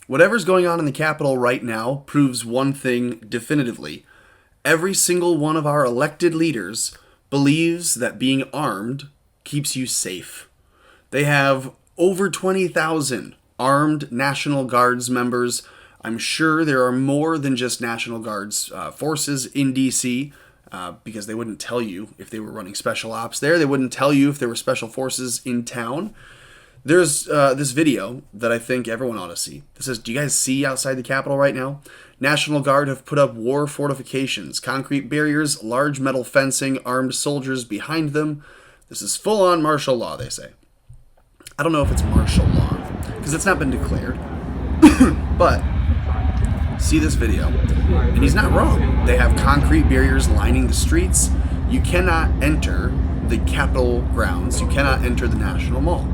Whatever's going on in the Capitol right now proves one thing definitively. Every single one of our elected leaders believes that being armed keeps you safe. They have over 20,000 armed National Guards members. I'm sure there are more than just National Guards forces in D.C., because they wouldn't tell you if they were running special ops there. They wouldn't tell you if there were special forces in town. There's this video that I think everyone ought to see. This says, do you guys see outside the Capitol right now? National Guard have put up war fortifications, concrete barriers, large metal fencing, armed soldiers behind them. This is full-on martial law, they say. I don't know if it's martial law, because it's not been declared. But see this video, and he's not wrong. They have concrete barriers lining the streets. You cannot enter the Capitol grounds. You cannot enter the National Mall.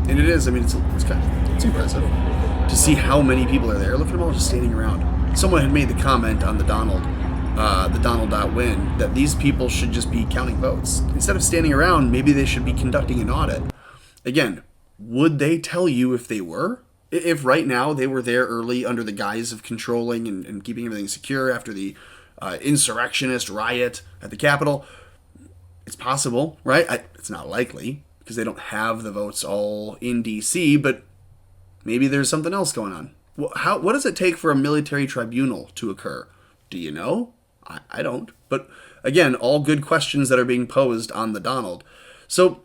And it is, I mean, it's impressive to see how many people are there. Look at them all just standing around. Someone had made the comment on the Donald.win, that these people should just be counting votes. Instead of standing around, maybe they should be conducting an audit. Again, would they tell you if they were? If right now they were there early under the guise of controlling and keeping everything secure after the insurrectionist riot at the Capitol, it's possible, right? It's not likely, because they don't have the votes all in D.C., but maybe there's something else going on. What does it take for a military tribunal to occur? Do you know? I don't. But again, all good questions that are being posed on the Donald. So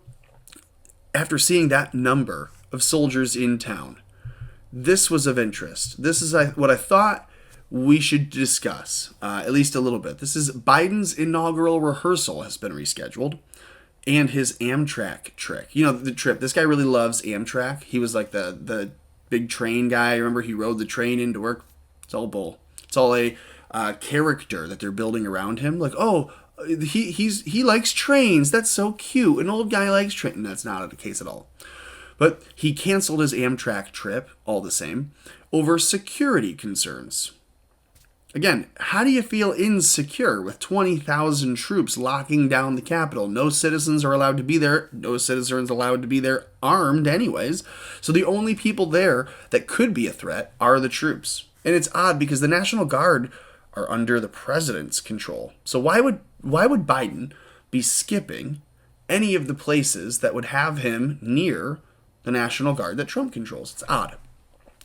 after seeing that number of soldiers in town, this was of interest. This is what I thought we should discuss, at least a little bit. This is Biden's inaugural rehearsal has been rescheduled. And his Amtrak trick. You know, the trip. This guy really loves Amtrak. He was like the big train guy. Remember, he rode the train into work. It's all bull. It's all a character that they're building around him. Like, oh, he likes trains. That's so cute. An old guy likes trains. That's not the case at all. But he canceled his Amtrak trip, all the same, over security concerns. Again, how do you feel insecure with 20,000 troops locking down the Capitol? No citizens are allowed to be there. No citizens allowed to be there armed anyways. So the only people there that could be a threat are the troops. And it's odd because the National Guard are under the president's control. So why would Biden be skipping any of the places that would have him near the National Guard that Trump controls? It's odd.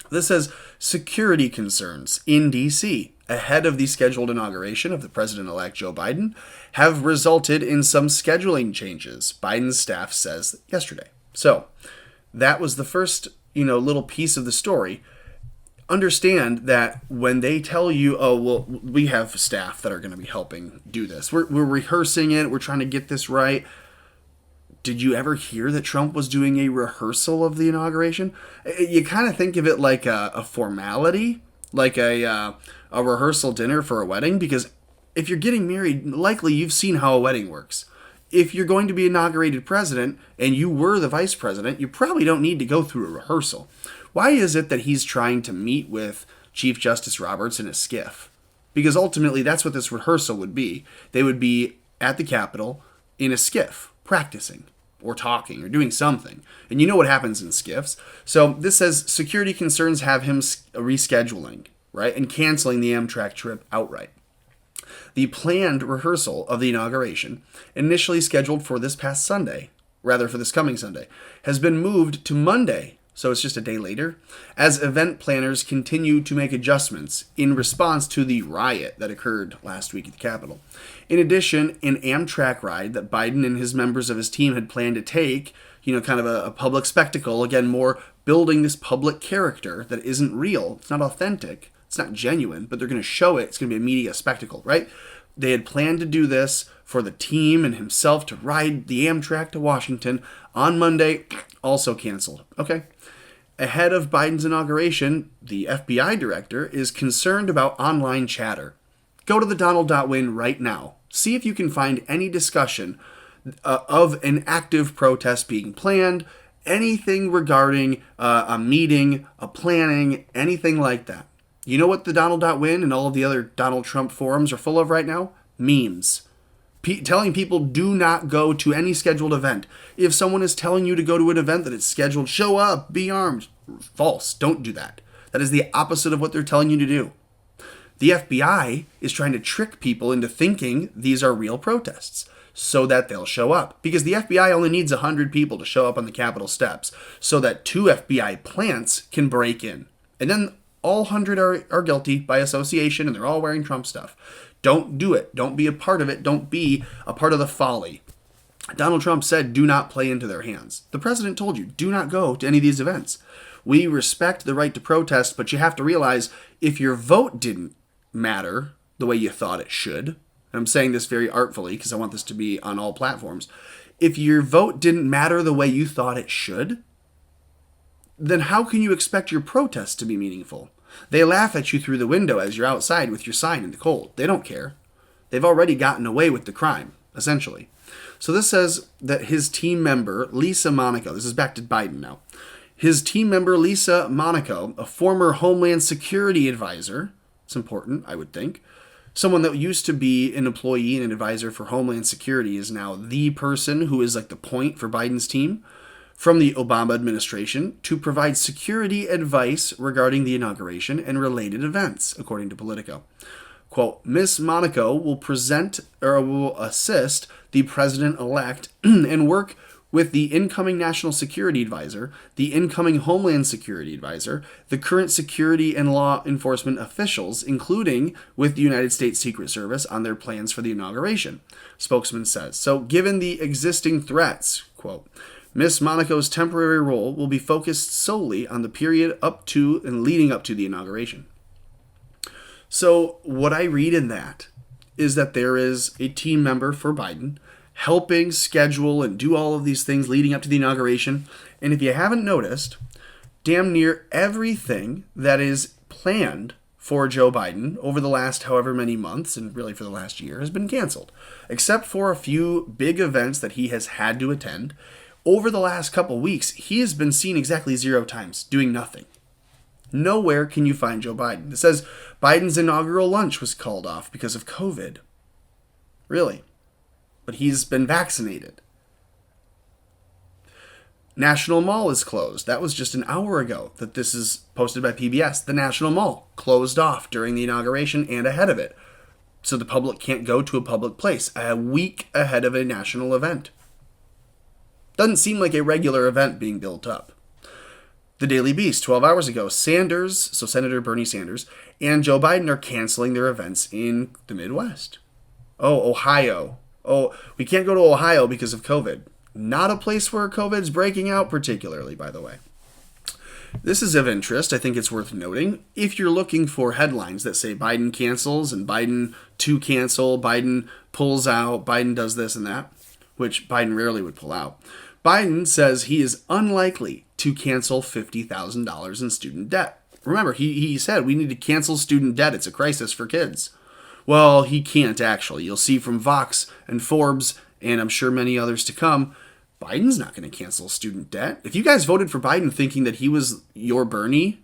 This says security concerns in D.C. ahead of the scheduled inauguration of the president-elect Joe Biden have resulted in some scheduling changes, Biden's staff says yesterday. So that was the first, little piece of the story. Understand that when they tell you, oh, well, we have staff that are going to be helping do this. We're rehearsing it. We're trying to get this right. Did you ever hear that Trump was doing a rehearsal of the inauguration? You kind of think of it like a formality, like a rehearsal dinner for a wedding, because if you're getting married, likely you've seen how a wedding works. If you're going to be inaugurated president and you were the vice president, you probably don't need to go through a rehearsal. Why is it that he's trying to meet with Chief Justice Roberts in a skiff? Because ultimately that's what this rehearsal would be. They would be at the Capitol in a skiff, practicing or talking or doing something. And you know what happens in skiffs. So this says security concerns have him rescheduling, right? And canceling the Amtrak trip outright. The planned rehearsal of the inauguration, initially scheduled for this coming Sunday, has been moved to Monday, so it's just a day later, as event planners continue to make adjustments in response to the riot that occurred last week at the Capitol. In addition, an Amtrak ride that Biden and his members of his team had planned to take, kind of a public spectacle, again, more building this public character that isn't real, it's not authentic, it's not genuine, but they're going to show it, it's going to be a media spectacle, right? They had planned to do this for the team and himself to ride the Amtrak to Washington on Monday, also canceled. Okay. Ahead of Biden's inauguration, the FBI director is concerned about online chatter. Go to the Donald.win right now. See if you can find any discussion of an active protest being planned, anything regarding a meeting, a planning, anything like that. You know what the Donald.win and all of the other Donald Trump forums are full of right now? Memes. Telling people do not go to any scheduled event. If someone is telling you to go to an event that it's scheduled, show up, be armed. False. Don't do that. That is the opposite of what they're telling you to do. The FBI is trying to trick people into thinking these are real protests so that they'll show up. Because the FBI only needs 100 people to show up on the Capitol steps so that 2 FBI plants can break in. And then all 100 are guilty by association and they're all wearing Trump stuff. Don't do it. Don't be a part of it. Don't be a part of the folly. Donald Trump said, do not play into their hands. The president told you, do not go to any of these events. We respect the right to protest, but you have to realize if your vote didn't matter the way you thought it should, and I'm saying this very artfully because I want this to be on all platforms, if your vote didn't matter the way you thought it should, then how can you expect your protest to be meaningful? They laugh at you through the window as you're outside with your sign in the cold. They don't care. They've already gotten away with the crime, essentially. So this says that his team member, Lisa Monaco, this is back to Biden now. His team member, Lisa Monaco, a former Homeland Security advisor, it's important, I would think, someone that used to be an employee and an advisor for Homeland Security is now the person who is like the point for Biden's team from the Obama administration to provide security advice regarding the inauguration and related events, according to Politico. Quote, Ms. Monaco will assist the president-elect and work with the incoming National Security Advisor, the incoming Homeland Security Advisor, the current security and law enforcement officials, including with the United States Secret Service on their plans for the inauguration, spokesman says. So given the existing threats, quote, Ms. Monaco's temporary role will be focused solely on the period up to and leading up to the inauguration. So what I read in that is that there is a team member for Biden helping schedule and do all of these things leading up to the inauguration. And if you haven't noticed, damn near everything that is planned for Joe Biden over the last however many months, and really for the last year, has been canceled. Except for a few big events that he has had to attend. Over the last couple weeks, he has been seen exactly 0 times, doing nothing. Nowhere can you find Joe Biden. It says Biden's inaugural lunch was called off because of COVID. Really? But he's been vaccinated. National Mall is closed. That was just an hour ago that this is posted by PBS. The National Mall closed off during the inauguration and ahead of it. So the public can't go to a public place a week ahead of a national event. Doesn't seem like a regular event being built up. The Daily Beast, 12 hours ago, Sanders, so Senator Bernie Sanders, and Joe Biden are canceling their events in the Midwest. Oh, Ohio. Oh, we can't go to Ohio because of COVID. Not a place where COVID's breaking out particularly, by the way. This is of interest. I think it's worth noting. If you're looking for headlines that say Biden cancels and Biden to cancel, Biden pulls out, Biden does this and that, which Biden rarely would pull out, Biden says he is unlikely to cancel $50,000 in student debt. Remember, he said we need to cancel student debt. It's a crisis for kids. Well, he can't actually. You'll see from Vox and Forbes, and I'm sure many others to come, Biden's not going to cancel student debt. If you guys voted for Biden thinking that he was your Bernie,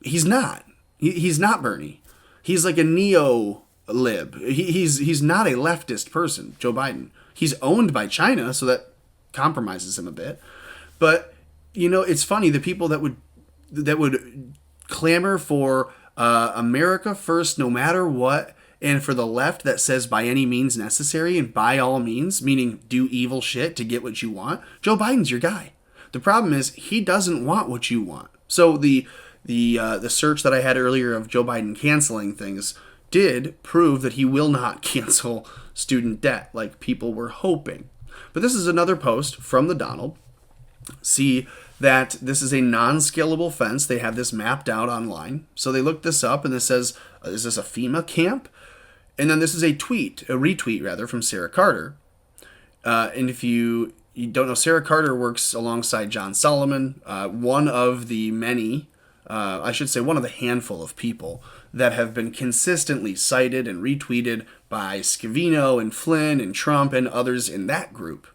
he's not. He's not Bernie. He's like a neo-lib. He's not a leftist person, Joe Biden. He's owned by China, so that compromises him a bit. But, you know, it's funny, the people that would clamor for America first no matter what, and for the left that says by any means necessary and by all means, meaning do evil shit to get what you want, Joe Biden's your guy. The problem is he doesn't want what you want. So the search that I had earlier of Joe Biden canceling things did prove that he will not cancel student debt like people were hoping. But this is another post from the Donald. See that this is a non-scalable fence. They have this mapped out online. So they looked this up and this says, is this a FEMA camp? And then this is a retweet rather, from Sarah Carter. And if you don't know, Sarah Carter works alongside John Solomon, one of the many, one of the handful of people that have been consistently cited and retweeted by Scavino and Flynn and Trump and others in that group.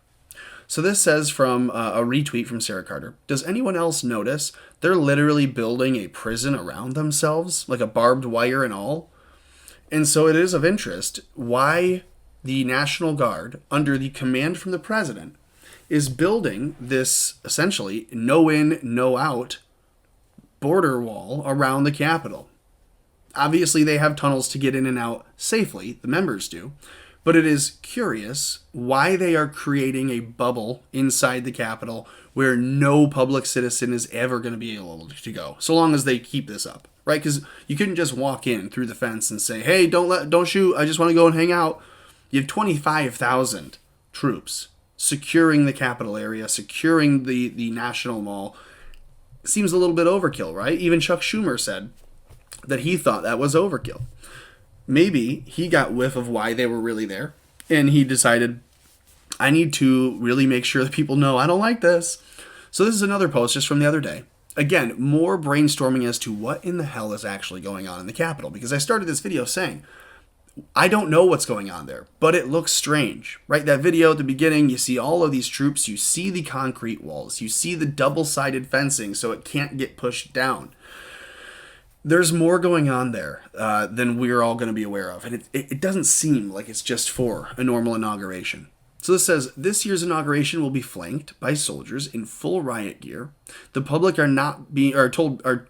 So this says from a retweet from Sarah Carter, does anyone else notice they're literally building a prison around themselves, like a barbed wire and all? And so it is of interest why the National Guard, under the command from the president, is building this essentially no in, no out border wall around the Capitol. Obviously, they have tunnels to get in and out safely, the members do, but it is curious why they are creating a bubble inside the Capitol where no public citizen is ever going to be able to go, so long as they keep this up, right? Because you couldn't just walk in through the fence and say, hey, don't shoot, I just want to go and hang out. You have 25,000 troops securing the Capitol area, securing the National Mall. Seems a little bit overkill, right? Even Chuck Schumer said that he thought that was overkill. Maybe he got whiff of why they were really there, and he decided, I need to really make sure that people know I don't like this. So this is another post just from the other day. Again, more brainstorming as to what in the hell is actually going on in the Capitol, because I started this video saying, I don't know what's going on there, but it looks strange, right? That video at the beginning, you see all of these troops, you see the concrete walls, you see the double-sided fencing so it can't get pushed down. There's more going on there than we're all going to be aware of, and it doesn't seem like it's just for a normal inauguration. So this says, this year's inauguration will be flanked by soldiers in full riot gear. The public are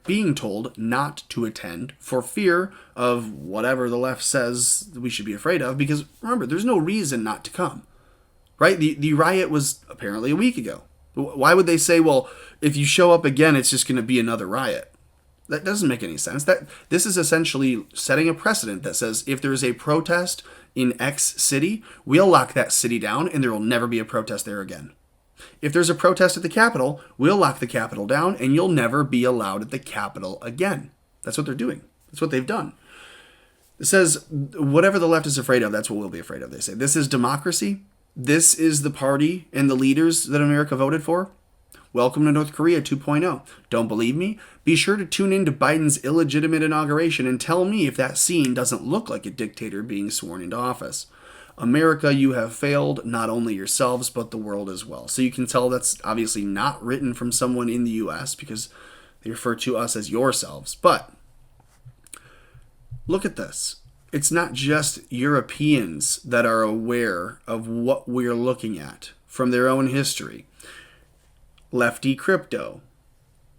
being told not to attend for fear of whatever the left says we should be afraid of, because remember, there's no reason not to come, right? The riot was apparently a week ago. Why would they say, well, if you show up again, it's just going to be another riot? That doesn't make any sense. This is essentially setting a precedent that says if there is a protest in X city, we'll lock that city down and there will never be a protest there again. If there's a protest at the Capitol, we'll lock the Capitol down and you'll never be allowed at the Capitol again. That's what they're doing. That's what they've done. It says, whatever the left is afraid of, that's what we'll be afraid of, they say. This is democracy. This is the party and the leaders that America voted for. Welcome to North Korea 2.0. Don't believe me? Be sure to tune in to Biden's illegitimate inauguration and tell me if that scene doesn't look like a dictator being sworn into office. America, you have failed not only yourselves, but the world as well. So you can tell that's obviously not written from someone in the U.S. because they refer to us as yourselves. But look at this. It's not just Europeans that are aware of what we're looking at from their own history. Lefty Crypto.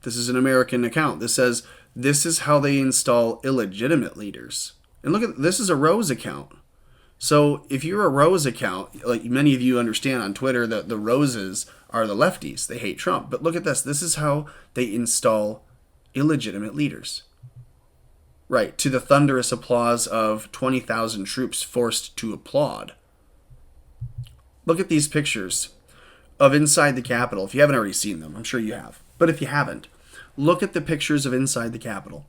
This is an American account. This says, this is how they install illegitimate leaders. And look at this is a Rose account. So if you're a Rose account, like many of you understand on Twitter, that the Roses are the lefties. They hate Trump. But look at this. This is how they install illegitimate leaders. Right, to the thunderous applause of 20,000 troops forced to applaud. Look at these pictures of inside the Capitol. If you haven't already seen them, I'm sure you have. But if you haven't, look at the pictures of inside the Capitol.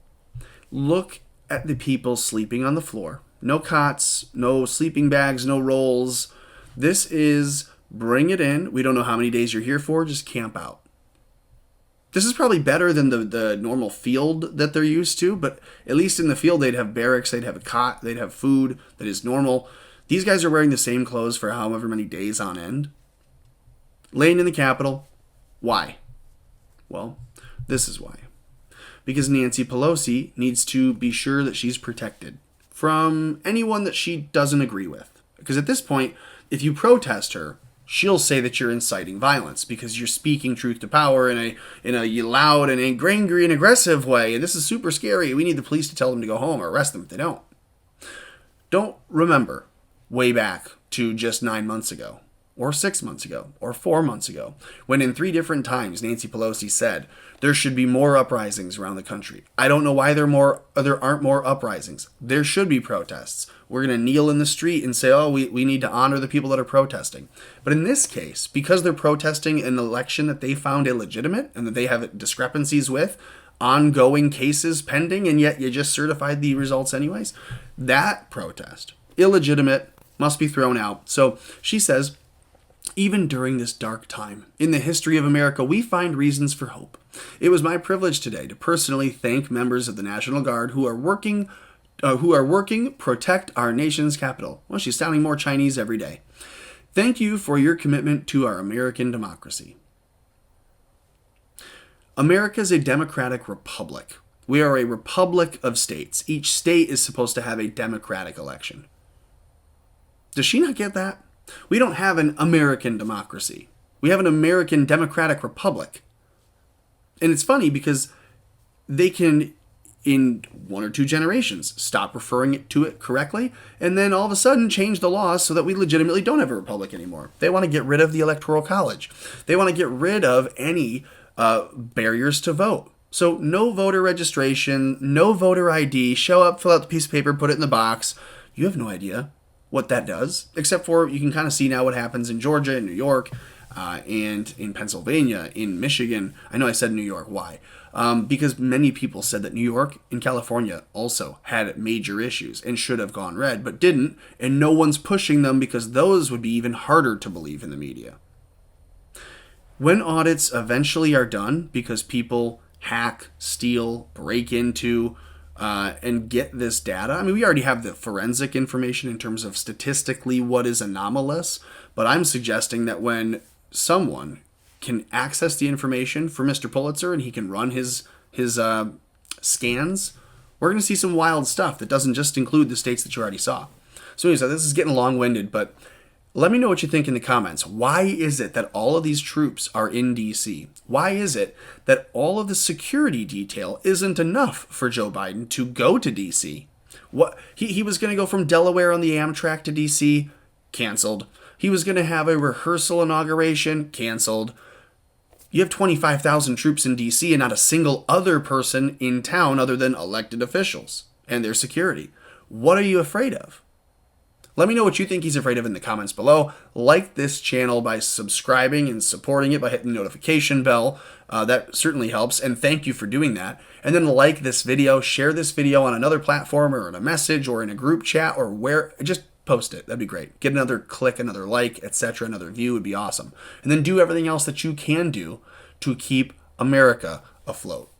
Look at the people sleeping on the floor. No cots, no sleeping bags, no rolls. This is bring it in. We don't know how many days you're here for. Just camp out. This is probably better than the normal field that they're used to, but at least in the field they'd have barracks, they'd have a cot, they'd have food that is normal. These guys are wearing the same clothes for however many days on end. Laying in the Capitol. Why? Well, this is why. Because Nancy Pelosi needs to be sure that she's protected from anyone that she doesn't agree with. Because at this point, if you protest her, she'll say that you're inciting violence because you're speaking truth to power in a loud and angry and aggressive way. And this is super scary. We need the police to tell them to go home or arrest them if they don't. Don't remember way back to just 9 months ago, or 6 months ago, or 4 months ago, when in 3 different times Nancy Pelosi said there should be more uprisings around the country. I don't know why there aren't more uprisings. There should be protests. We're going to kneel in the street and say, oh, we need to honor the people that are protesting. But in this case, because they're protesting an election that they found illegitimate and that they have discrepancies with, ongoing cases pending, and yet you just certified the results anyways, that protest, illegitimate, must be thrown out. So she says, even during this dark time in the history of America, we find reasons for hope. It was my privilege today to personally thank members of the National Guard who are working protect our nation's capital. Well, she's sounding more Chinese every day. Thank you for your commitment to our American democracy. America is a democratic republic. We are a republic of states. Each state is supposed to have a democratic election. Does she not get that? We don't have an American democracy. We have an American democratic republic. And it's funny because they can, in 1 or 2 generations, stop referring to it correctly, and then all of a sudden change the laws so that we legitimately don't have a republic anymore. They want to get rid of the Electoral College. They want to get rid of any barriers to vote. So no voter registration, no voter ID, show up, fill out the piece of paper, put it in the box. You have no idea what that does, except for you can kind of see now what happens in Georgia and New York and in Pennsylvania, in Michigan. I know I said New York. Why? Because many people said that New York and California also had major issues and should have gone red, but didn't, and no one's pushing them because those would be even harder to believe in the media. When audits eventually are done because people hack, steal, break into, and get this data. I mean, we already have the forensic information in terms of statistically what is anomalous, but I'm suggesting that when someone can access the information for Mr. Pulitzer and he can run his scans, we're going to see some wild stuff that doesn't just include the states that you already saw. So anyways, this is getting long-winded, but let me know what you think in the comments. Why is it that all of these troops are in D.C.? Why is it that all of the security detail isn't enough for Joe Biden to go to D.C.? What he was going to go from Delaware on the Amtrak to D.C., canceled. He was going to have a rehearsal inauguration, canceled. You have 25,000 troops in D.C. and not a single other person in town other than elected officials and their security. What are you afraid of? Let me know what you think he's afraid of in the comments below. Like this channel by subscribing and supporting it by hitting the notification bell. That certainly helps, and thank you for doing that. And then like this video, share this video on another platform or in a message or in a group chat or where, just post it. That'd be great. Get another click, another like, etc., another view would be awesome. And then do everything else that you can do to keep America afloat.